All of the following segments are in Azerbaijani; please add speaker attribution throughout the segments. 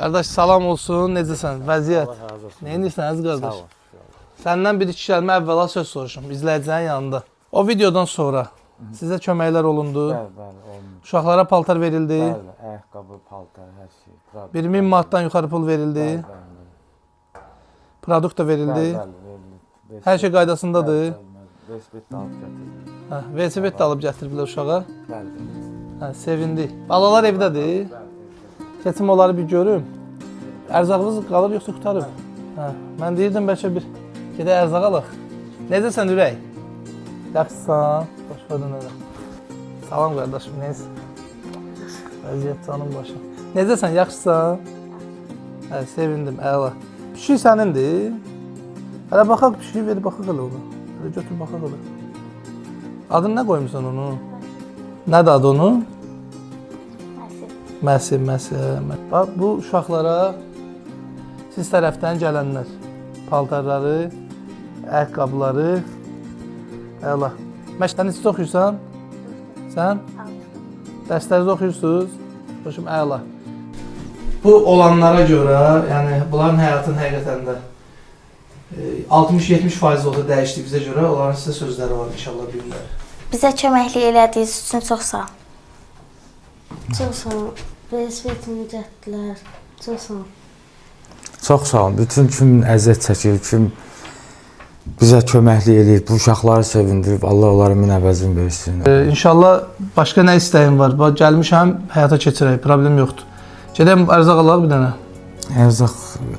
Speaker 1: Qardaş salam olsun, necəsən? Vəziyyət?
Speaker 2: Allah razı olsun.
Speaker 1: Nə edirsən əziz qardaş?
Speaker 2: Sağ ol.
Speaker 1: Səndən bir-iki kəlmə əvvəla söz soruşum, izləyicilərin yanında. O videodan sonra sizə köməklər olundu,
Speaker 2: Bəli, olmuş.
Speaker 1: uşaqlara paltar verildi,
Speaker 2: Bəli, ayaqqabı, paltar, hər şey. Produkt.
Speaker 1: 1000 manatdan yuxarı pul verildi,
Speaker 2: Bəli,
Speaker 1: produkt da verildi,
Speaker 2: verildi.
Speaker 1: hər şey qaydasındadır.
Speaker 2: Velosiped də alıb gətirdim.
Speaker 1: Hə, velosiped də alıb gətiriblər uşağa.
Speaker 2: Bəli.
Speaker 1: Hə, sevindik. Balalar evdədir. Keçim onları bir görüm. Ərzağınız qalır yoxsa qutarıb? Hə, mən deyirdim bəlkə bir gedək ərzaq alaq. Necəsən ürək? Yaxşısan? Xoş gördün elə. Salam qardaşım, neyəsən? Vəziyyət canım başım. Necəsən, yaxşısan? Hə, sevindim, əla. Pişik sənindir. Hələ baxaq pişiyi verib baxaq elə ona. Hələ götür baxaq elə. Adını nə qoymusan onu? Nədir adı onun? Məsih. Bax, bu uşaqlara siz tərəfdən gələnlər paltarları, ayaqqabıları, əla. Məktəbdə necə oxuyursan? Sən? Dərslərinizi oxuyursunuz? Xoşum, əla. Bu olanlara görə, yəni bunların həyatın həqiqətən də 60-70% olsa dəyişdiyimizə görə onların sizə sözləri var inşallah bu günlər.
Speaker 3: Bizə köməklik elədiyiniz üçün çox sağ ol.
Speaker 4: Çox sağ ol. Velosipedimi gətirdilər. Çox sağ ol.
Speaker 2: Çox sağ olun. Bütün kim əziyyət çəkir, kim bizə köməklik eləyir, bu uşaqları sevindirib, Allah onlara min əvəzini versin.
Speaker 1: İnşallah başqa nə istəyim var? Bax, gəlmişəm, həyata keçirək, problem yoxdur. Gedəm ərzaq alaq bir dənə.
Speaker 2: Ərzaq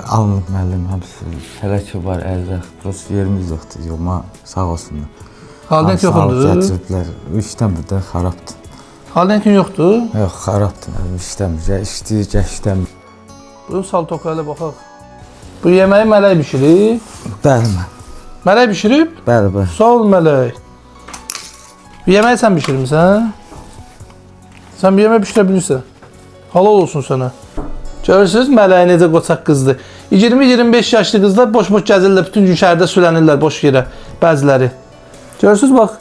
Speaker 2: alınıb müəllim, hamısı. Hələ ki var ərzaq, prosto yerimiz yoxdur. Yoxma, sağ olsunlar.
Speaker 1: Xalident yoxdur?
Speaker 2: Gətiriblər, işləmir də, xarabdır.
Speaker 1: Xalidentin yoxdur?
Speaker 2: Yox, xarabdır, işləmir, işləyir, işləmir.
Speaker 1: Buyur, sal toka ilə baxaq. Bu yeməyi Mələk bişirib.
Speaker 2: Bəli, mən.
Speaker 1: Mələk bişirib?
Speaker 2: Bəli.
Speaker 1: Sağ ol Mələk. Bu yeməyi sən bişirmirsən? Sən bir yemək bişirə bilirsən. Halal olsun sənə. Görürsünüz Mələk necə qoçaq qızdır. 20-25 yaşlı qızlar boş-boş gəzirlər, bütün gün şəhərdə sülənirlər boş yerə bəziləri. Görürsünüz bax,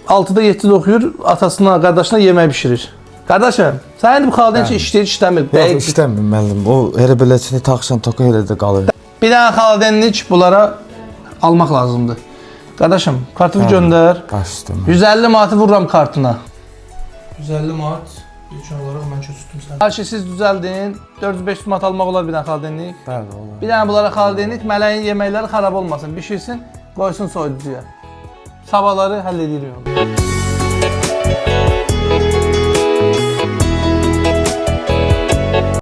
Speaker 1: 6-da 7-də oxuyur, atasına, qardaşına yemək bişirir. Qardaşım, sən indi bu Xalident ki işləyir, işləmir.
Speaker 2: Yox, işləmir müəllim. O elə beləsini taxsan, toka elə də qalır.
Speaker 1: Bir dənə Xalidentlik bunlara almaq lazımdır. Qardaşım, kartını göndər.
Speaker 2: Başladım.
Speaker 1: 150 manatı vururam kartına. 150 manat. İlk olaraq mən köçürdüm səni. Hər şey siz düzəldin. 400-500 manat almaq olar bir dənə Xalidentlik.
Speaker 2: Bəli, olar.
Speaker 1: Bir dənə bunlara Xalidentlik, Mələyin yeməkləri xarab olmasın. Bişirsin, qoysun soyuducuya. Sabahları həll edirik onu.